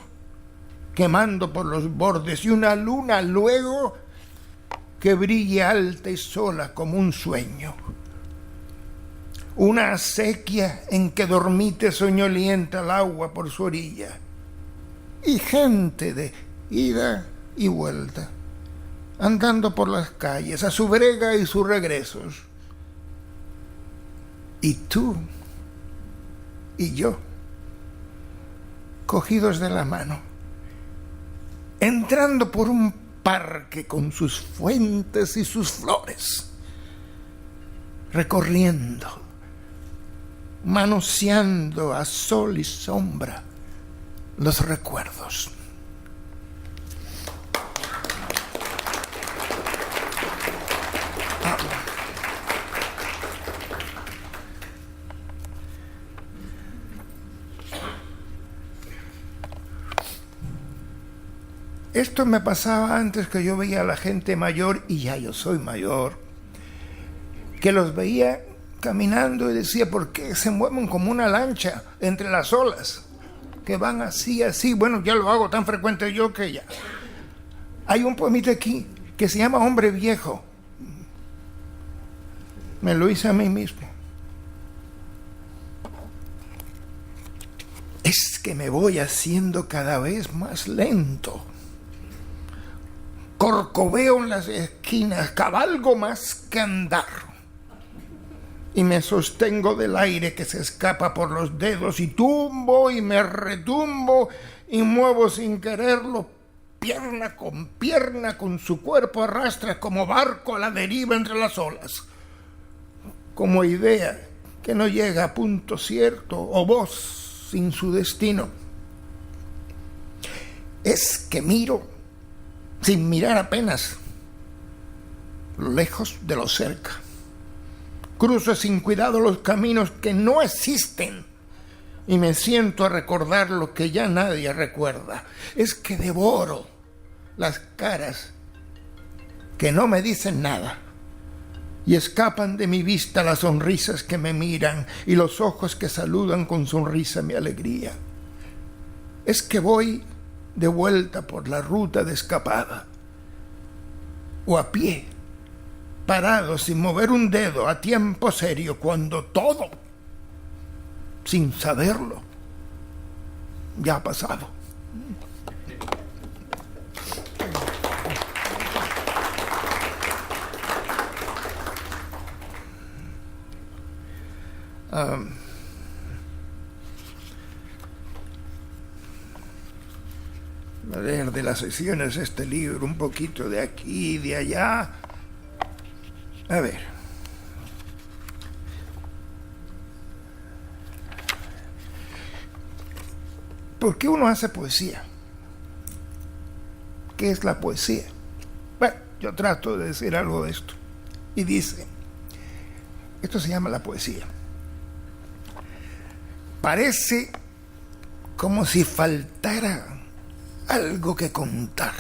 quemando por los bordes y una luna luego que brille alta y sola como un sueño. Una acequia en que dormite soñolienta el agua por su orilla. Y gente de ida y vuelta, andando por las calles, a su brega y sus regresos. Y tú y yo, cogidos de la mano, entrando por un parque con sus fuentes y sus flores, recorriendo, manoseando a sol y sombra los recuerdos. Esto me pasaba antes, que yo veía a la gente mayor, y ya yo soy mayor, que los veía caminando y decía, ¿por qué se mueven como una lancha entre las olas? Que van así, así. Bueno, ya lo hago tan frecuente yo que ya. Hay un poemita aquí que se llama Hombre Viejo. Me lo hice a mí mismo. Es que me voy haciendo cada vez más lento. Corcoveo en las esquinas, cabalgo más que andar. Y me sostengo del aire que se escapa por los dedos, y tumbo y me retumbo y muevo sin quererlo, pierna, con su cuerpo arrastra como barco a la deriva entre las olas. Como idea que no llega a punto cierto, o voz sin su destino. Es que miro sin mirar apenas, lo lejos de lo cerca. Cruzo sin cuidado los caminos que no existen y me siento a recordar lo que ya nadie recuerda. Es que devoro las caras que no me dicen nada y escapan de mi vista las sonrisas que me miran y los ojos que saludan con sonrisa mi alegría. Es que voy de vuelta por la ruta de escapada, o a pie, parado sin mover un dedo, a tiempo serio, cuando todo, sin saberlo, ya ha pasado. A leer de las sesiones este libro, un poquito de aquí y de allá. A ver. ¿Por qué uno hace poesía? ¿Qué es la poesía? Bueno, yo trato de decir algo de esto. Y dice, esto se llama la poesía. Parece como si faltara algo que contar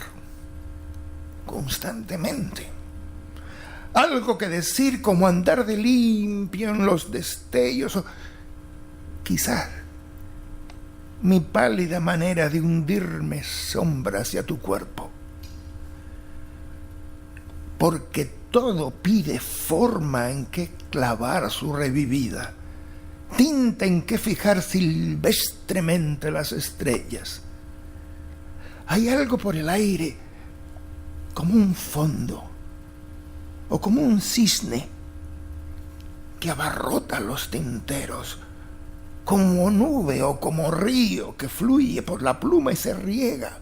constantemente. Algo que decir, como andar de limpio en los destellos, o quizás mi pálida manera de hundirme sombra hacia tu cuerpo. Porque todo pide forma en que clavar su revivida, tinta en que fijar silvestremente las estrellas. Hay algo por el aire, como un fondo, o como un cisne, que abarrota los tinteros, como nube o como río que fluye por la pluma y se riega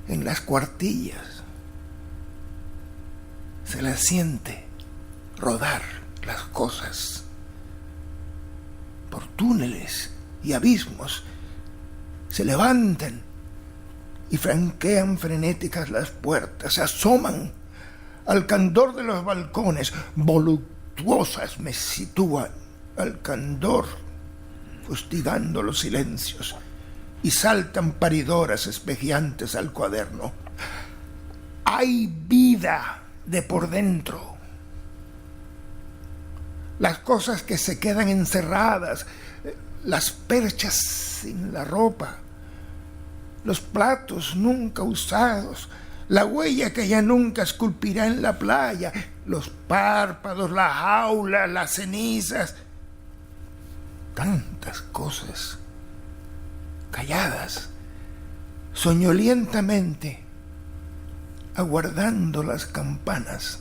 en las cuartillas. Se las siente rodar las cosas por túneles y abismos, se levantan y franquean frenéticas las puertas, se asoman al candor de los balcones, voluptuosas me sitúan al candor, fustigando los silencios, y saltan paridoras espejeantes al cuaderno. Hay vida de por dentro. Las cosas que se quedan encerradas, las perchas sin la ropa, los platos nunca usados, la huella que ya nunca esculpirá en la playa, los párpados, la jaula, las cenizas, tantas cosas calladas, soñolientamente, aguardando las campanas.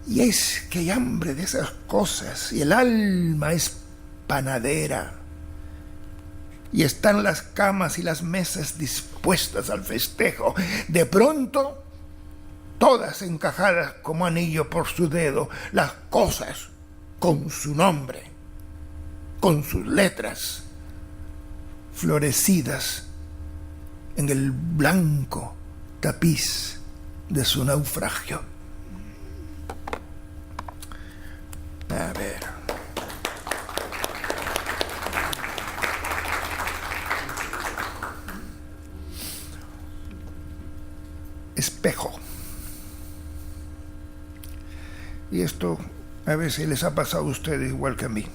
Y es que hay hambre de esas cosas, y el alma es panadera, y están las camas y las mesas dispuestas al festejo. De pronto, todas encajadas como anillo por su dedo, las cosas con su nombre, con sus letras, florecidas en el blanco tapiz de su naufragio. A ver. espejo. Y esto a veces les ha pasado a ustedes igual que a mí.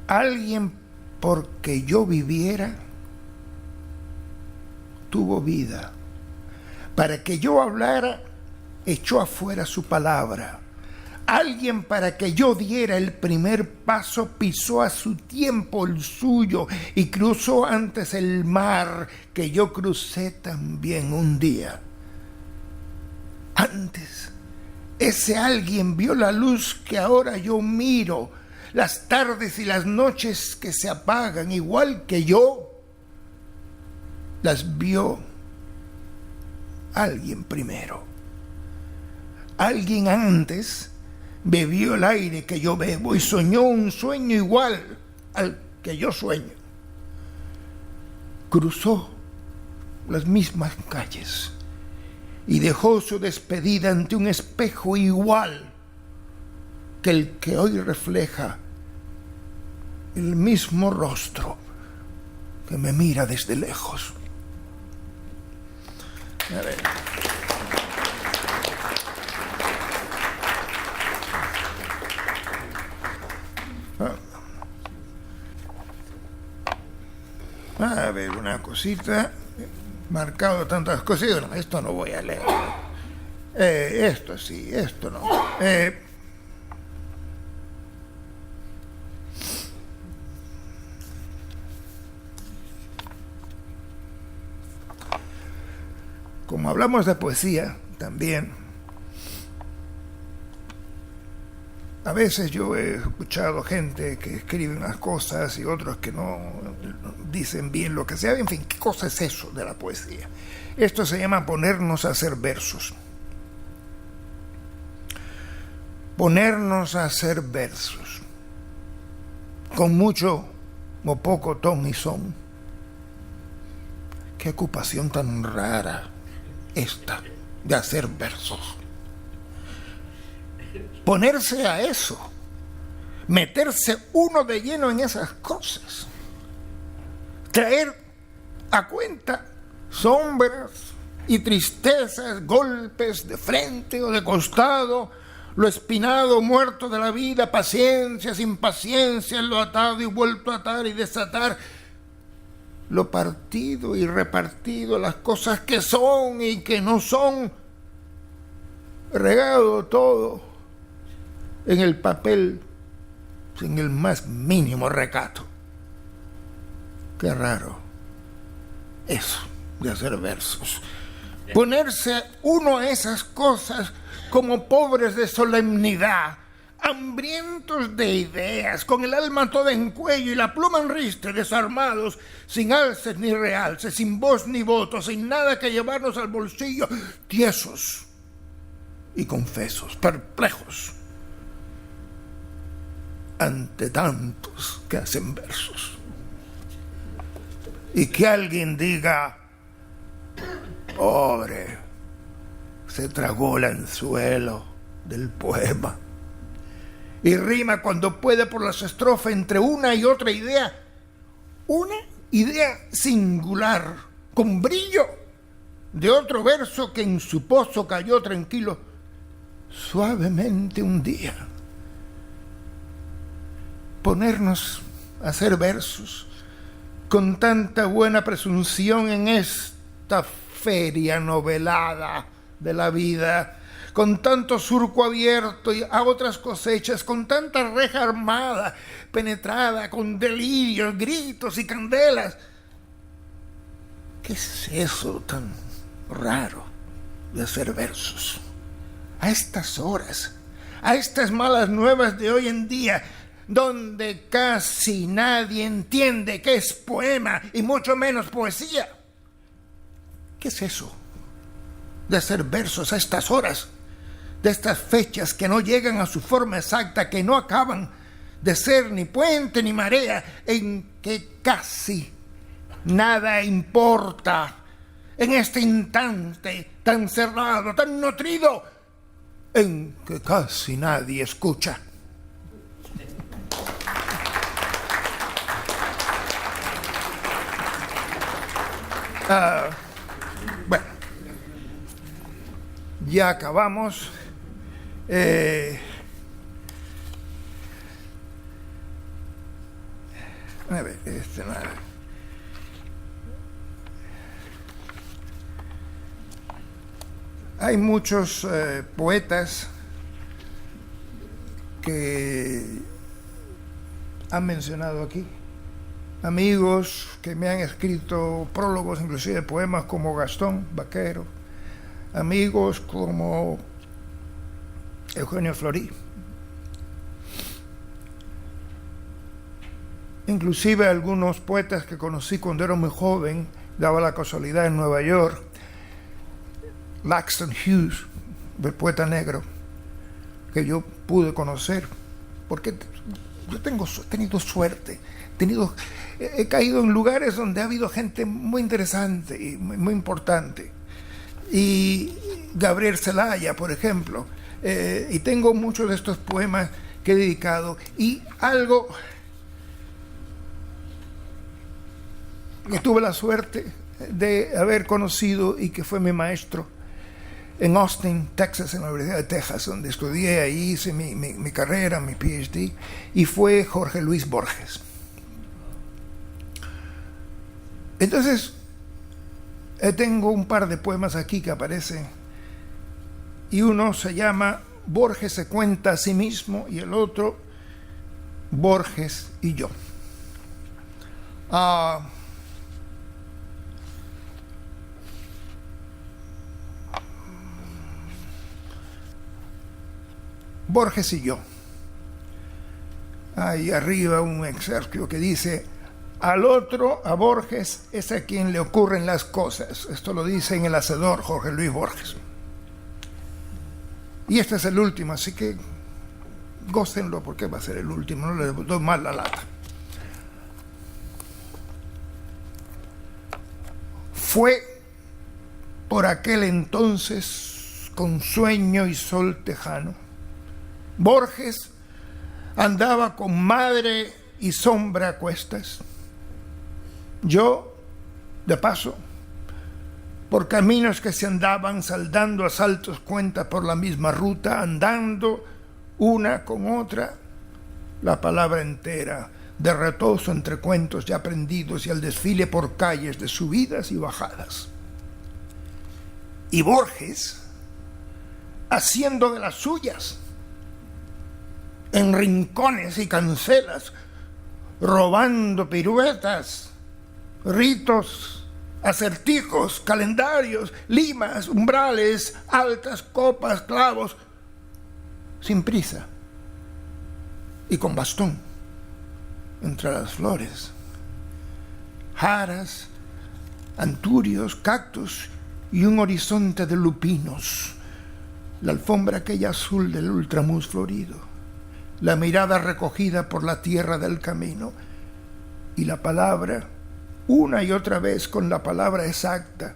Alguien, porque yo viviera, tuvo vida. Para que yo hablara, echó afuera su palabra. Alguien, para que yo diera el primer paso, pisó a su tiempo el suyo y cruzó antes el mar que yo crucé también un día. Antes, ese alguien vio la luz que ahora yo miro, las tardes y las noches que se apagan, igual que yo, las vio alguien primero. Alguien antes bebió el aire que yo bebo y soñó un sueño igual al que yo sueño. Cruzó las mismas calles y dejó su despedida ante un espejo igual que el que hoy refleja el mismo rostro que me mira desde lejos. A ver. A ver, una cosita. Marcado tantas cosas. No, esto no voy a leer. Esto sí, esto no. Como hablamos de poesía también, a veces yo he escuchado gente que escribe unas cosas y otros que no dicen bien lo que sea. En fin, ¿qué cosa es eso de la poesía? Esto se llama ponernos a hacer versos. Ponernos a hacer versos. Con mucho o poco ton y son. Qué ocupación tan rara esta de hacer versos. Ponerse a eso, meterse uno de lleno en esas cosas, traer a cuenta sombras y tristezas, golpes de frente o de costado, lo espinado, muerto de la vida, paciencias, impaciencias, lo atado y vuelto a atar y desatar, lo partido y repartido, las cosas que son y que no son, regado todo en el papel sin el más mínimo recato. Qué raro eso de hacer versos. Ponerse uno a esas cosas como pobres de solemnidad, hambrientos de ideas, con el alma toda en cuello y la pluma en ristre, desarmados, sin alces ni realces, sin voz ni voto, sin nada que llevarnos al bolsillo, tiesos y confesos, perplejos ante tantos que hacen versos. Y que alguien diga: pobre, se tragó el anzuelo del poema. Y rima cuando puede por las estrofas entre una y otra idea. Una idea singular, con brillo, de otro verso que en su pozo cayó tranquilo suavemente un día. Ponernos a hacer versos con tanta buena presunción en esta feria novelada de la vida, con tanto surco abierto y a otras cosechas, con tanta reja armada, penetrada, con delirios, gritos y candelas. ¿Qué es eso tan raro de hacer versos? A estas horas, a estas malas nuevas de hoy en día, donde casi nadie entiende qué es poema y mucho menos poesía. ¿Qué es eso de hacer versos a estas horas, de estas fechas que no llegan a su forma exacta, que no acaban de ser ni puente ni marea, en que casi nada importa, en este instante tan cerrado, tan nutrido, en que casi nadie escucha? Bueno, ya acabamos. A ver, hay muchos poetas que han mencionado aquí, amigos que me han escrito prólogos, inclusive poemas, como Gastón Vaquero, amigos como Eugenio Florí, inclusive algunos poetas que conocí cuando era muy joven, daba la casualidad en Nueva York, Langston Hughes, el poeta negro, que yo pude conocer, porque yo he tenido suerte, he caído en lugares donde ha habido gente muy interesante y muy importante. Y Gabriel Zelaya, por ejemplo, y tengo muchos de estos poemas que he dedicado, y algo que tuve la suerte de haber conocido y que fue mi maestro en Austin, Texas, en la Universidad de Texas, donde estudié, ahí hice mi carrera, mi PhD, y fue Jorge Luis Borges. Entonces, tengo un par de poemas aquí que aparecen, y uno se llama Borges se cuenta a sí mismo, y el otro Borges y yo. Borges y yo. Ahí arriba un exercio que dice: al otro, a Borges, es a quien le ocurren las cosas. Esto lo dice en El Hacedor Jorge Luis Borges. Y este es el último, así que gócenlo, porque va a ser el último, no le doy más la lata. Fue por aquel entonces, con sueño y sol tejano, Borges andaba con madre y sombra a cuestas. Yo, de paso, por caminos que se andaban saldando a saltos cuentas por la misma ruta, andando una con otra, la palabra entera, de retozo entre cuentos ya aprendidos y al desfile por calles de subidas y bajadas. Y Borges, haciendo de las suyas, en rincones y cancelas, robando piruetas, ritos, acertijos, calendarios, limas, umbrales, altas, copas, clavos, sin prisa y con bastón entre las flores, jaras, anturios, cactus y un horizonte de lupinos, la alfombra aquella azul del ultramuz florido, la mirada recogida por la tierra del camino, y la palabra, una y otra vez con la palabra exacta,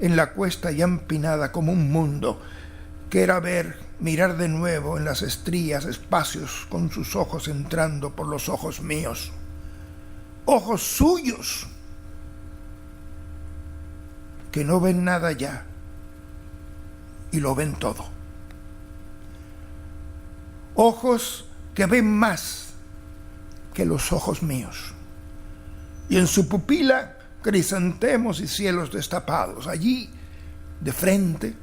en la cuesta ya empinada como un mundo, que era mirar de nuevo en las estrías espacios con sus ojos entrando por los ojos míos, ojos suyos, que no ven nada ya y lo ven todo. Ojos que ven más que los ojos míos. Y en su pupila crisantemos y cielos destapados. Allí, de frente,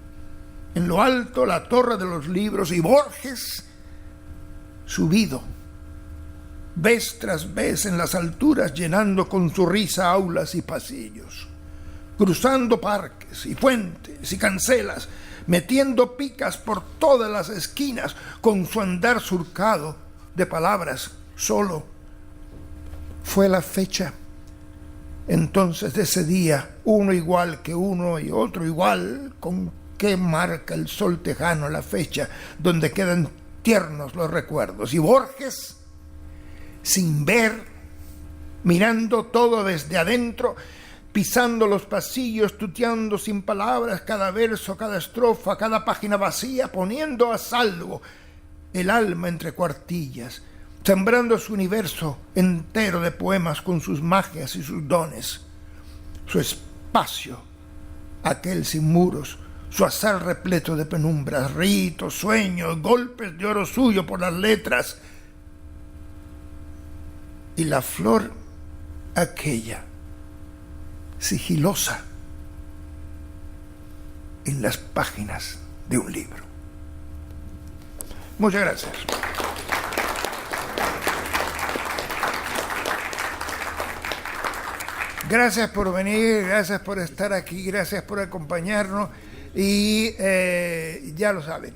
en lo alto, la torre de los libros, y Borges subido, vez tras vez en las alturas, llenando con su risa aulas y pasillos, cruzando parques y puentes y cancelas, metiendo picas por todas las esquinas, con su andar surcado de palabras. Solo fue la fecha entonces de ese día, uno igual que uno y otro igual, con qué marca el sol tejano la fecha donde quedan tiernos los recuerdos. Y Borges, sin ver, mirando todo desde adentro, pisando los pasillos, tuteando sin palabras cada verso, cada estrofa, cada página vacía, poniendo a salvo el alma entre cuartillas, sembrando su universo entero de poemas con sus magias y sus dones, su espacio aquel sin muros, su azar repleto de penumbras, ritos, sueños, golpes de oro suyo por las letras, y la flor aquella, sigilosa, en las páginas de un libro. Muchas gracias. Gracias por venir, gracias por estar aquí, gracias por acompañarnos y ya lo saben.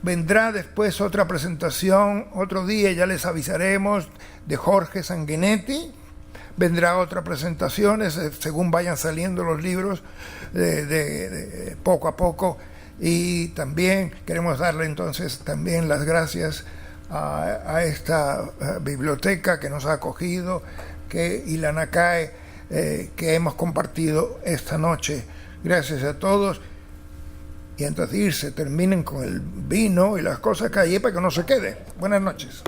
Vendrá después otra presentación, otro día ya les avisaremos, de Jorge Sanguinetti. Vendrá otra presentación según vayan saliendo los libros de poco a poco. Y también queremos darle entonces también las gracias a esta biblioteca que nos ha acogido, y la NACAE que hemos compartido esta noche. Gracias a todos. Y antes de irse, terminen con el vino y las cosas que hay para que no se quede. Buenas noches.